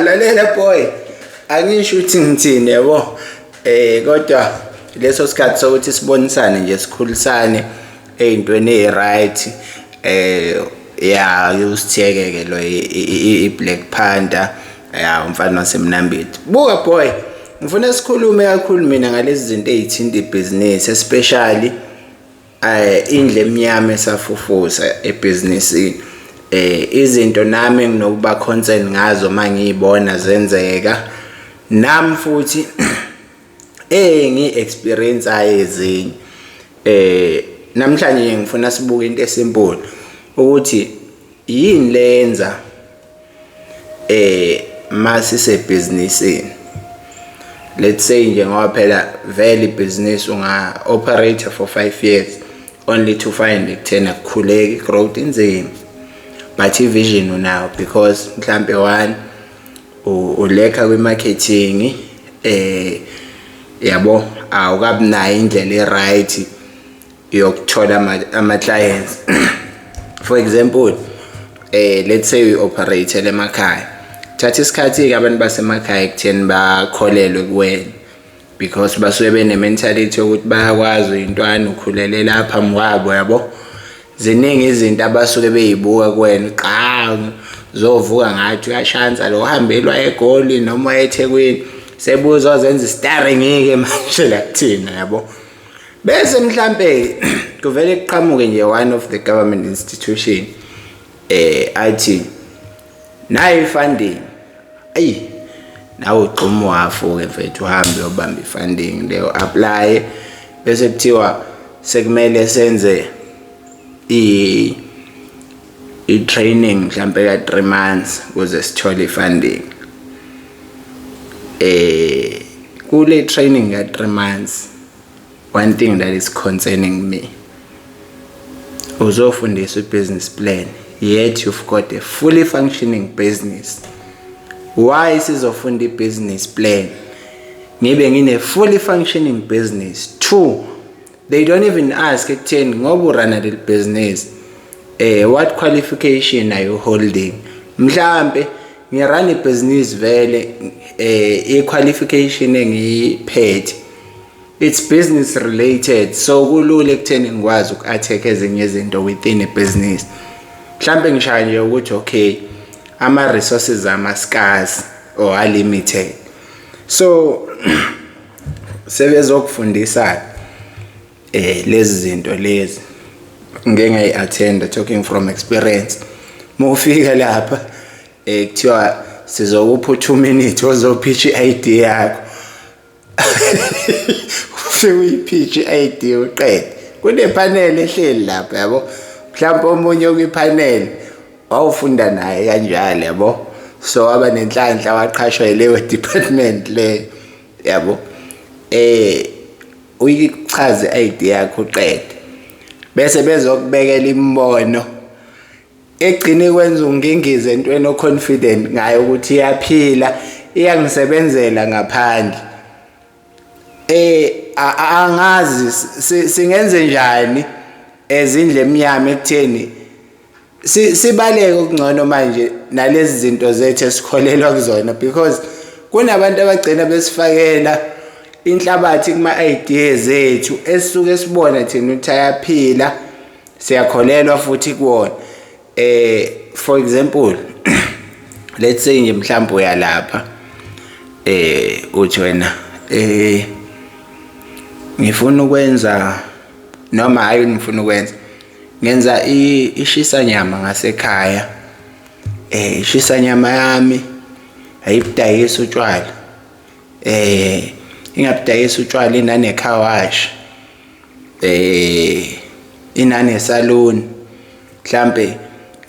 Lalela boy. Angisho ukuthi ngithini yabo. Kodwa leso sikhathi sokuthi sibonisane nje sikhulisane ezintweni eziright. Usithiyeke lo i-Black Panther. Umfana wasemnambithi. Buka boy. Ngifuna sikhulume kakhulu mina ngalezi zinto ezithinta ibusiness especially indle emnyama esafufusa ebusinessini. Izinto nami nginokuba concern ngazo mangiyibona zenzeka nami futhi ngi-experience ezinye. Namhlanje ngifuna sibuke into esimple ukuthi yini lenza masise businessini. Let's say nje ngoba phela vele business unga operate for 5 years only to find ekuthena kukhuleka growth inzima. But vision unayo because mhlambe one uleka kwi-marketing yabo awukabi nayo indlela eright yokuthola ama clients. For example, let's say we operate emakhaya. Thatha isikhathi ke abantu basemakhaya ekutheni bakholelwe kuwena because basuke bene mentality yokuthi bayakwazi intwana ukhulele lapha mwabo yabo. Ziningi izinto abasuke beyibuka kuwena qa zovuka ngathi uyashansa lo hambelwa eGoli noma eThekwini sebuzo ozenza starring ngeke manje la kuthina yabo. Bese mhlambe kuvele kuqhamuke nje one of the government institution athi nayi funding nawe uqhumo wafo ke mfethu uhambe ubamba ifunding leyo apply bese kuthiwa sekumele senze i-training mhlambe ka 3 months ukuze sithole funding. Kule training ka 3 months one thing that is concerning me uzofundiswa business plan yet you've got a fully functioning business. Why sizofunda i-business plan ngibe ngine fully functioning business? 2, they don't even ask ekutheni ngoba urana le business what qualification are you holding. Mhlambe ngirana business vele i-qualification engiyiphethe it's business related so kulula ekutheni ngikwazi uku-attack ezinye izinto within a business. Mhlambe ngishaya nje ukuthi okay ama resources ama scarce or are limited so sebezokufundisa lezi zinto lezi ngeke ngayi-attend talking from experience. Mufika lapha kuthiwa sizokupha 2 minutes ozopitch i-idea yakho uyipitch i-idea uqede kune panel ehleli lapha yabo. Mhlawumbe omunye kwi-panel wawufunda naye kanjalo yabo so aba nenhlanhla waqhashwa yileyo department le yabo. Uyichaze i-idea yakho uqede bese bezokubekela imbono egcine kwenza ungingize entweni oconfident ngayo ukuthi iyaphila iyangisebenzela ngaphandle. Angazi singenze njani ezindle emnyama ekutheni sibaleke okungcono manje nalezi zinto zethu esikholelwa kuzona because kunabantu abagcina besifakela inhlabathi kuma ideas zethu esisuke sibona thina ukuthi ayaphila siyakholelwa futhi kuwona. For example let's say nje mhlawumbe uyalapha uthi wena ngifuna ukwenza noma hayi ngifuna ukwenza ngenza ishisa nyama ngasekhaya. Ishisa nyama yami ayibudayisa utshwala ingabudayisa utshwala inane car wash inane salon mhlambe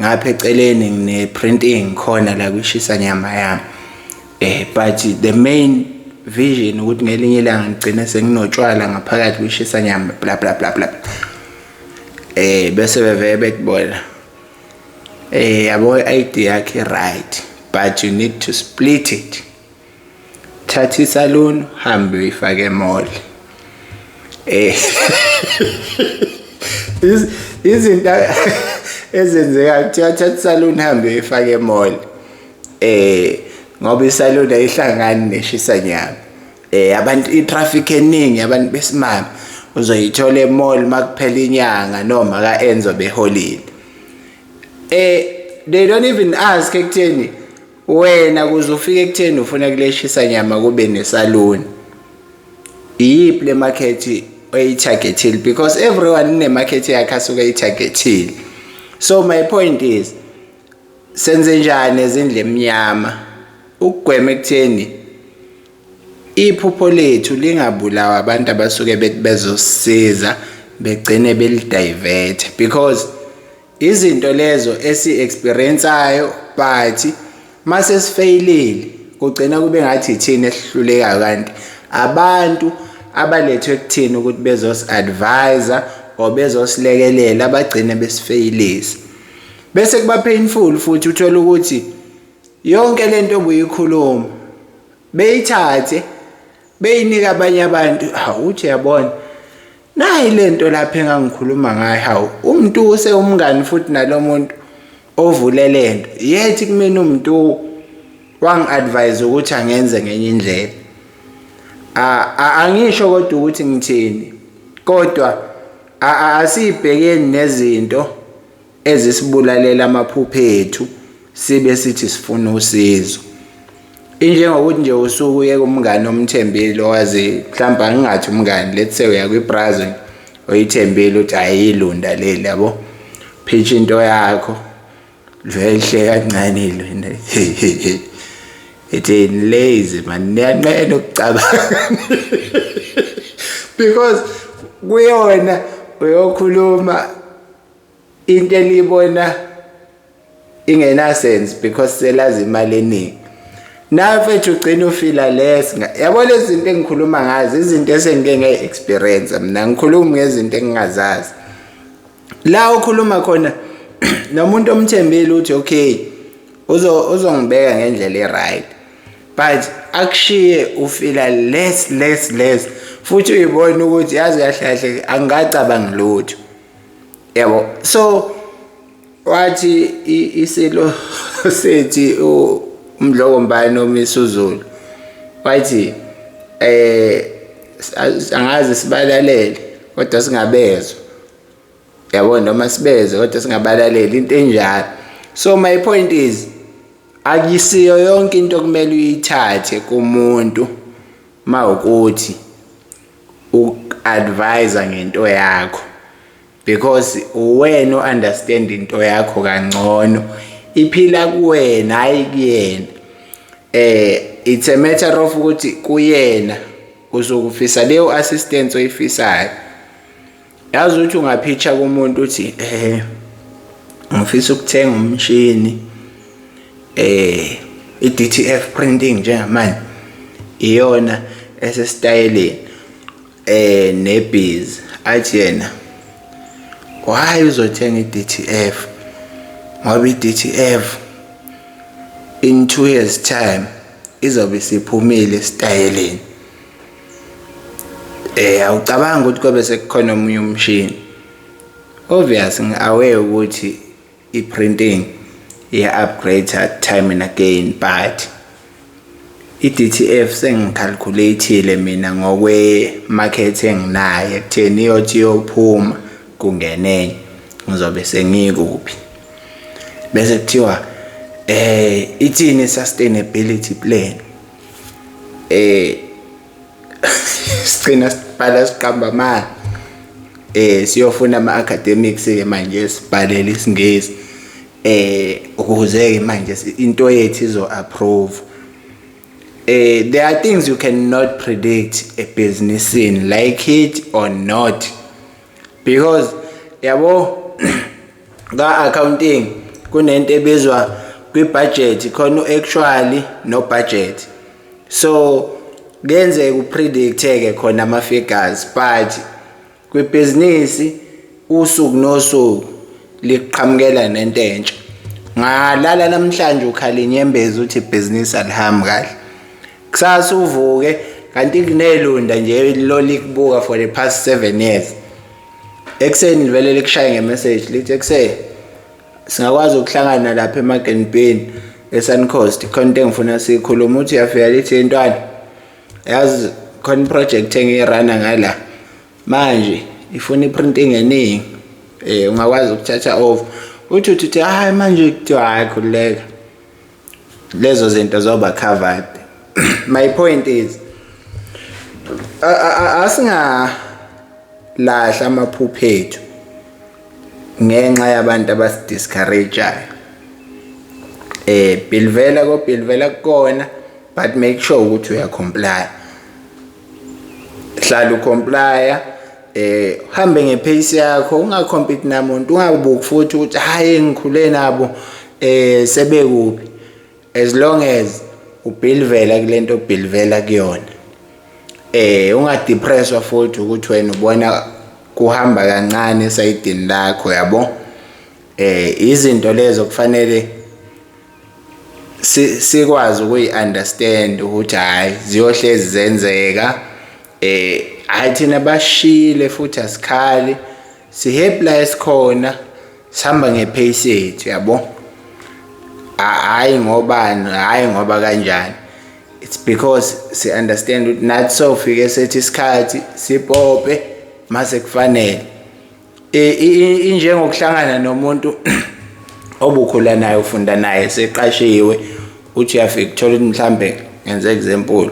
ngapha eceleni ngine printing khona la kwishisa nyama yami. But the main vision ukuthi ngelinye ilanga ngigcine senginotshwala ngaphakathi kwishisa nyama bla bla bla bla. Bese bevele bekubona yabo idea yakhe right but you need to split it. Thatha isalon hambe uyifake emall. Izinto ezenzeka kuthiwa thatha isalon hambe uyifake emall. ngoba isaluni ayihlangani neshisa nyama. Abantu i-traffic eningi abantu besimame uzoyithola e-mall makuphela inyanga noma ka-Enzo beholile. They don't even ask ekutheni wena kuze ufike ekutheni ufuna kuleshisa nyama kube nesaluni. Iyiphi le market oyi-targetile, because everyone ine market yakhe asuke ayi-targetile. So my point is, senze njani ezindle emnyama ukugwema ekutheni iphupho lethu lingabulawa abantu abasuke bezosiza begcine belidivert, because izinto lezo esi-experienceayo but mase sifailile kugcina kube ngathi ithina esihluleka, kanti abantu abalethwe kuthini ukuthi bezos-advise or bezosilekelela abagcine besifailisa. Bese kuba painful futhi uthola ukuthi yonke lento obuyikhuluma beyithathe beyinika abanye abantu. Uthi yabona nayi lento lapha engangikhuluma ngayo, hawu umuntu usewumngani futhi nalo muntu ovule lento, yethi kumina umuntu wangi-advise ukuthi angenze ngenye indlela. Angisho kodwa ukuthi ngithini, kodwa asibhekeni nezinto ezisibulalela amaphupho ethu sibe sithi sifuna usizo. Injengokuthi nje usuku uye kumngane omthembile owazi, mhlawumbe ngingathi umngane, let's say uya kwi-Brazil oyithembile uthi ayilunda leli yabo, pitch into yakho vehle kancane ilwena ethi lazy man, niyanqena ukucabanga because kuyona uyokhuluma into elibona ingena sense because selazi imali eningi. Nawe mfethu ugcina ufila less. Yabona izinto engikhuluma ngazo izinto esengike nge-experience mina, ngikhuluma ngezinto engingazazi. La ukhuluma khona nomuntu omthembile uthi okay uzongibeka ngendlela e-right, but akushiye ufila less futhi uyibona ukuthi yazi yahlahle angacabangi lutho, yabo. So wathi isilo sethi umdlokombani omisuzulu wathi angazi sibalalele kodwa singabezwa, yabo, noma sibeze kodwa singabalaleli, into enjalo. So my point is, akuyisiyo yonke into kumele uyithathe kumuntu mawukuthi uk-advise ngento yakho, because uwena o-understand into yakho kangcono, iphila kuwena hayi kuyena. It's a matter of ukuthi kuyena uzokufisa leyo assistance oyifisayo. Yazi ukuthi ungapitcha kumuntu uthi ngifisa ukuthenga umshini i-DTF printing njengamanje iyona esestyleni nebiz, athi yena why uzothenga i-DTF ngoba i-DTF in 2 years time izobe siphumile estyleni. Awucabanga ukuthi kobe sekukhona omunye umshini. Obvious ngi-aware ukuthi i-printing iya-upgrade time and again, but i-DTF sengicalculate-ile mina ngokwe-market enginayo ekutheni iyothi yophuma kungenenye ngizobe sengikuphi. Bese kuthiwa ithini sustainability plan, sicina sibhala siqamba manje siyofuna ama-academics ke manje sibhalele isingisi ukuze ke manje into yethu izo-approve. There are things you cannot predict ebhizinisini, like it or not, because yabo ka-accounting kunento ebizwa kwi-budget, khona u-actually no-budget. So kuyenzeka upredict-eke khona ama-figures, but kwibhizinisi usuku nosuku liqhamukela nento entsha. Ngalala namhlanje ukhala inyembezi uthi ibhizinisi alihambi kahle, kusasa uvuke kanti kunelunda nje lo likubuka for the past 7 years. Ekseni livele likushaye ngemessage lithi ekseni singakwazi ukuhlangana lapha eMarket Bin eSuncoast khona into engifuna sikhuluma uthi uyafika lithi intwana yazi khona project engiyirana ngala manje ifuna iprinting eningi ungakwazi ukuthatha over uthi hayi manje kuthiwa hayi khuleka lezo zinto zoba covered. My point is asinga lahla amaphupho ethu ngenxa yabantu abasidiscourageayo. Bilvela kona but make sure ukuthi uya comply. Hlala ucomply hambe ngepace yakho ungacompete namuntu ungabuki futhi ukuthi hayi ngikhule nabo sebekubi. As long as ubilvela kulento ubilvela kuyona ungadepresswa futhi ukuthi wena ubona kuhamba kancane esayidini lakho yabo. Izinto lezo kufanele sikwazi ukuyi-understand ukuthi hayi ziyohlezi zenzeka. Hayi thina bashile futhi asikhali sihappy la esikhona sihamba ngepace yethu yabo. Hayi ngobani hayi ngoba kanjani. It's because si understand ukuthi nathi sofike sethi isikhathi sipope mase kufanele injengokuhlangana nomuntu obukhula naye ufunda naye seqashiwe uthi uyafika uthola ukuthi mhlambe ngenze example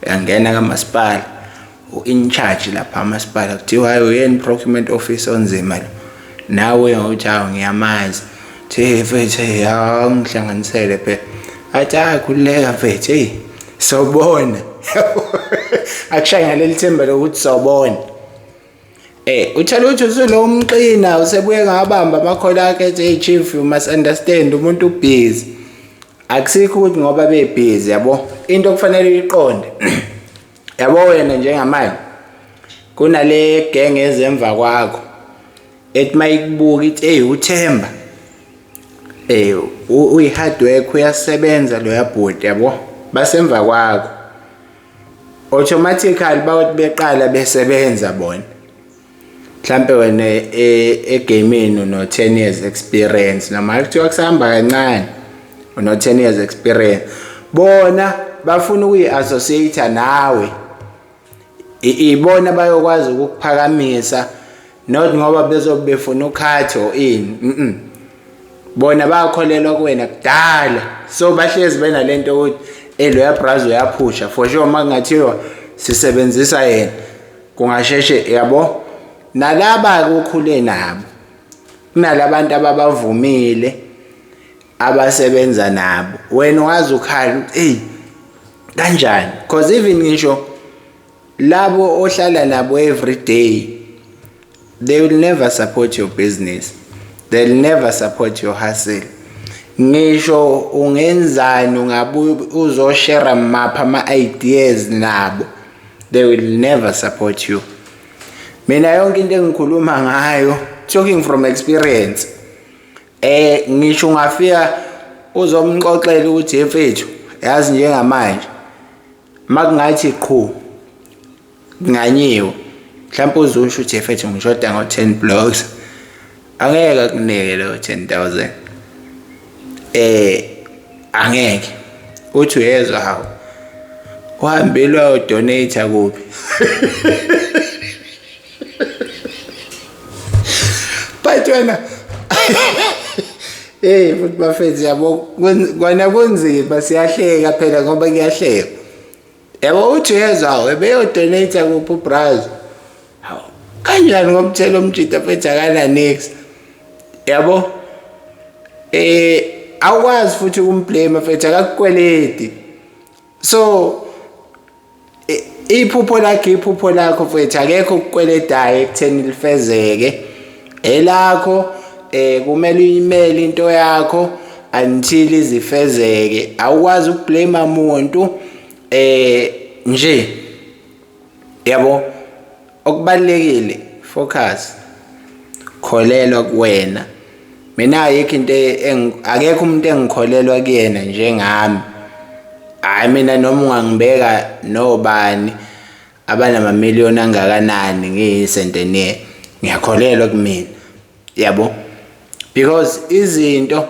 uyangena kamasipala in charge lapha amasipala kuthiwa hayi uyeni procurement officer onzima lo nawe uthi hawo ngiyamazi mfethu ngihlanganisele phela athi khuleka mfethu sobona akushaya ngaleli themba lokuthi sobona. Uthola ukuthi usulo umqina usebuye ngabamba amakhola akhe ethi chief you must understand umuntu ubusy akusikho ukuthi ngoba bebusy yabo into okufanele iqonde yabo wena njengamanje kunale gang ezemva kwakho ethi mayikubuka ithi uThemba uyi hard work uyasebenza lo yabhodi yabo basemva kwakho automatically bawuthi beqala besebenza bona mhlambe wena egaming no 10 years experience noma kuthiwa kusahamba kancane no 10 years experience bona bafuna ukuyi-associate nawe ibona bayokwazi ukukuphakamisa not ngoba bezobe befuna ukhatha or ini bona bayakholelwa kuwena kudala so bahlezi bena lento ukuthi lo yabrazo uyaphusha for sure makungathiwa sisebenzisa yena kungasheshe yabo. Nalaba ukukhule nabo kunalabantu ababavumile abasebenza nabo wena wazi ukhala ukuthi kanjani because even ngisho labo ohlala nabo every day they will never support your business, they'll never support your hustle. Ngisho ungenzani ungabuye uzoshare mapha ama-ideas nabo they will never support you. Mina yonke into engikhuluma ngayo talking from experience ngisho ungafika uzomxoxela ukuthi mfethu yazi njengamanje makungathi qhu nganyiwe mhlawumbe uzusho ukuthi mfethu ngishoda ngo10 blocks angeke akunike lo 10,000 angeke uthi uyezwa hawo uhambelwa udonate kuphi but wena futhi bafethu yabo kwana kunzima siyahleka phela ngoba kuyahleka yabo uthi uyezwa hawo ebeyodonate kuphi ubrazo hawo kanjani ngomthelo omjida fethu akana next yabo awukwazi futhi ukumblame fethu akakukweledi so iphupho lakho fethu akekho ukukweledayo ekutheni lifezeke elakho kumele uyimele into yakho until izifezeke awukwazi ukublame umuntu nje yabo okubalekile focus kholelwa kuwena. Mina ayikho into akekho umuntu engikholelwa kuyena njengami. Hayi mina noma ungangibeka nobani abanama million angakanani ngiyisentenier ngiyakholelwa kumina yabo because izinto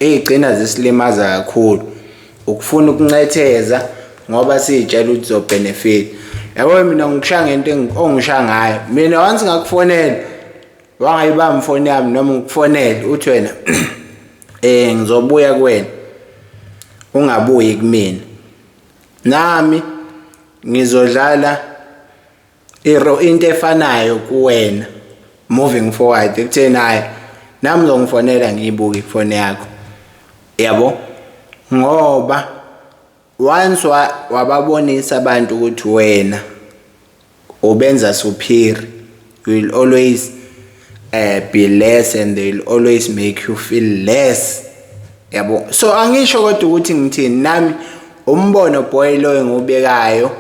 igcina zisilimaza kakhulu ukufuna ukuncetheza ngoba siyitshela ukuthi zo benefit. Yabo mina ngikushaya ngento ongisha ngayo. Mina once ngakufonela wangayibamba ifoni yami noma ngikufonela uthi wena ngizobuya kuwena ungabuyi kumina. Nami ngizodlala into efanayo kuwena moving forward ekutheni hayi nami ngizongifonela ngiyibuke ifoni yakho. Yabo ngoba once wababonisa abantu ukuthi wena ubenza superior, you will always be less and they will always make you feel less. Yabo so angisho kodwa ukuthi ngithini, nami umbono boy lo ngubekayo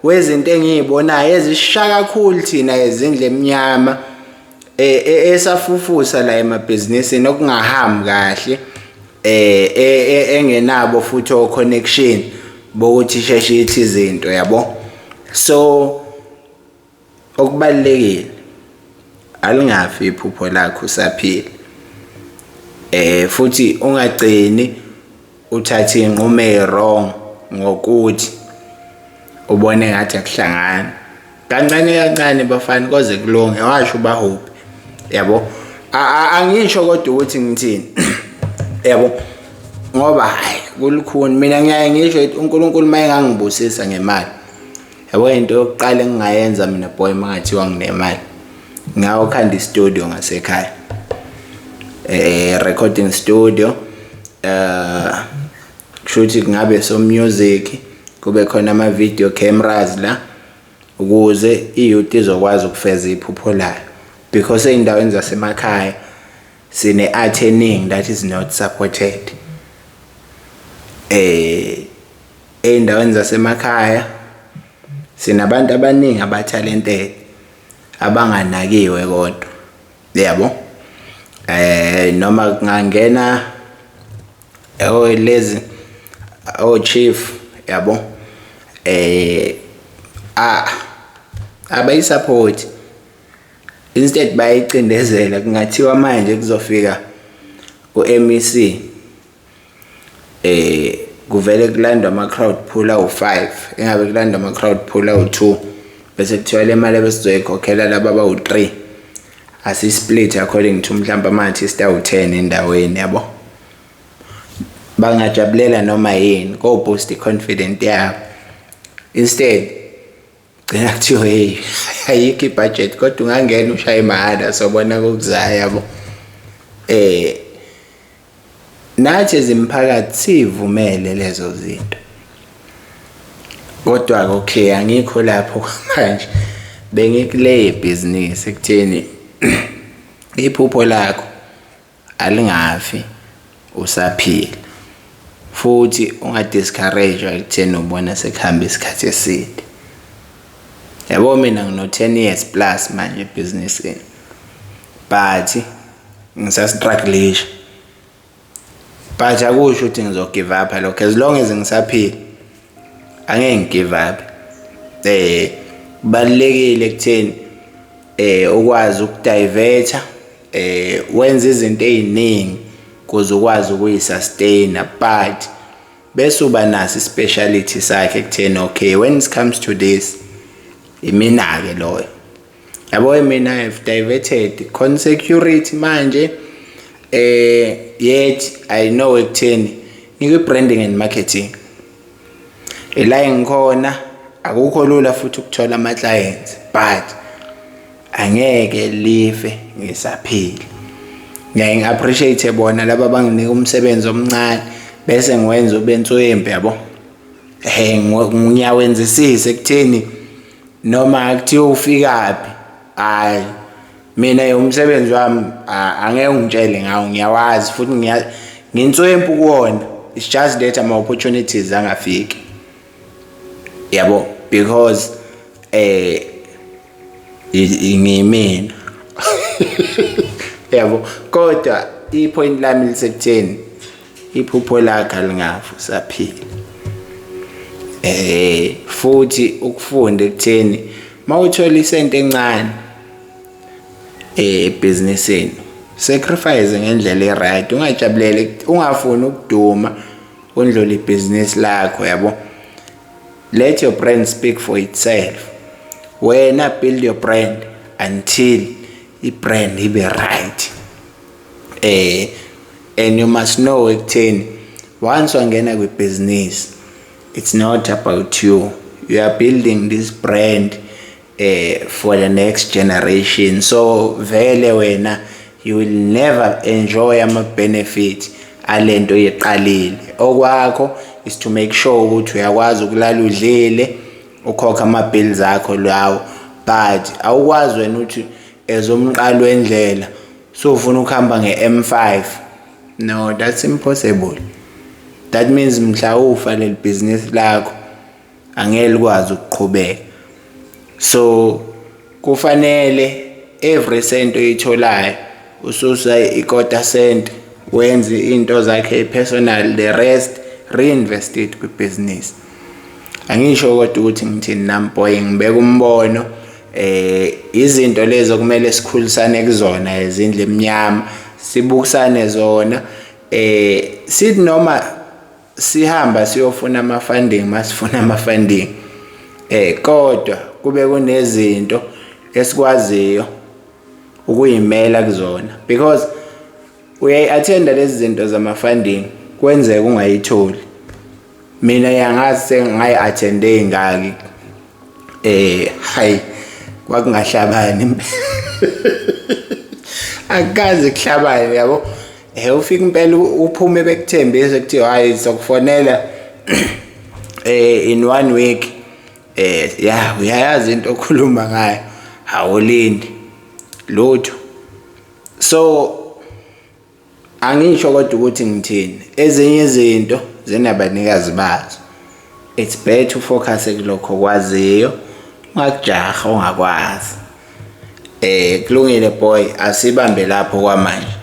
wezinto engizibonayo ezishaka kakhulu thina ezindle eminyama esafufusa la emabhizinisini okungahambi kahle engenabo futhi o connection bokuthi sheshe ithi izinto. Yabo so okubalekile alingafi iphupho lakho usaphila, futhi ungagcini uthatha inqumo wrong ngokuthi ubone ngathi akuhlangana kancane kancane bafana koze kulunge washo bahophi. Yabo angisho kodwa ukuthi ngithini yabo ngoba hayi kulukhuni mina ngiyaye ngisho ukuthi uNkulunkulu mayengangibusisa ngemali, yabo into yokuqala engingayenza mina boy mangathiwa nginemali ngayokhanda istudio ngasekhaya, recording studio, kushuthi kungabe so music, kube khona ama video cameras la ukuze iyouth izokwazi ukufeza iphupho layo, because eindaweni zasemakhaya sine art eningi that is not supported. Eindaweni zasemakhaya sinabantu abaningi abatalented abanganakiwe kodwa. Yabo noma kungangena lezi chief yabo abayisupport, instead bayicindezela kungathiwa manje kuzofika uMEC kuvele kulandwa ama crowd pull awu5 engabe kulandwa ama crowd pull awu2 bese kuthiwa le mali besizoyikhokhela laba abawu3 asi split according to mhlamba manje sistawu10 endaweni. Yabo bangajabulela noma yini go boost confidence yabo, instead gcina kuthiwa hey ayikho ibudget kodwa ungangena ushaye mahhala sobona kokuzayo. Yabo nathi ezimphakathi sivumele lezo zinto, kodwa okay angikho lapho manje bengikule business ekutheni iphupho lakho alingafi usaphila, futhi ungadiscourage ekutheni ubona sekuhamba isikhathi eside. Yabo mina ngino 10 years plus manje ebusinessini but ngisastruggle, but akusho ukuthi ngizogive up lokho, as long as ngisaphila angeke ngigive up. Kubalekile ekutheni ukwazi ukudiverta wenza izinto eziningi kuze ukwazi ukuyisustain, but bese uba naso speciality sakhe ekutheni okay when it comes to this imina ke loyo. Yabo mina I've diverted consecurity manje yet I know ekutheni ngikwi branding and marketing la ngikhona akukho lula futhi ukuthola ama clients, but angeke live ngisaphila. Ngiyaye ngiappreciate bona laba banginika umsebenzi omncane bese ngiwenza ube nswembe. Yabo ngiyawenzisisa ekutheni noma akuthiwa ufikaphi hayi mina umsebenzi wami angeke ngitshele ngawo, ngiyawazi futhi nginswempu kuwona, it's just that ama opportunities angafiki. Yabo because ngimina yabo kodwa ipoint lami lisekutheni iphupho lakho lingafi usaphila. Futhi ukufunda ekutheni mawuthola isente encane businessini sacrifice ngendlela right, ungajabulele, ungafuni ukuduma undlule ibhizinisi lakho yabo. Let your brand speak for itself. Wena build your brand until i-brand ibe right. And you must know ekutheni once wangena kwi-business, it's not about you. You are building this brand for the next generation. So vele wena you will never enjoy ama-benefit alento oyiqalile. Okwakho is to make sure ukuthi uyakwazi ukulala udlile, ukhokha ama-bills akho lawo, but awukwazi wena ukuthi ezomqalo wendlela so ufuna ukuhamba nge-M5. No, that's impossible. That means mhla ufa leli business lakho angeke likwazi ukuqhubeka. So kufanele every cent oyitholayo ususa i-quarter cent wenze into zakhe personal, the rest reinvest it kwi-business. Angisho kodwa ukuthi ngithini nampoye ngibeka umbono izinto lezo kumele sikhulisane kuzona izindle eminyama, sibukisane zona, sithi noma sihamba siyofuna ama-funding, masifuna ama-funding, kodwa kube kunezinto esikwaziyo ukuyimela kuzona, because uyayi-attenda lezi zinto zama-funding kwenzeka ungayitholi. Mina yangazi sengayi-attende ey'ngaki, hayi kwakungahlabani akukazi kuhlabani yabo. Ufika impela uphume bekuthembise kuthiwa hayi sokufonela in 1 week, uyayazi into okhuluma ngayo, awulindi lutho. So angisho kodwa ukuthi ngithini, ezinye izinto zinabanikazi bazo. It's better to focus kulokho okwaziyo, ungakujaha ongakwazi. Kulungile boy, asibambe lapho kwamanje.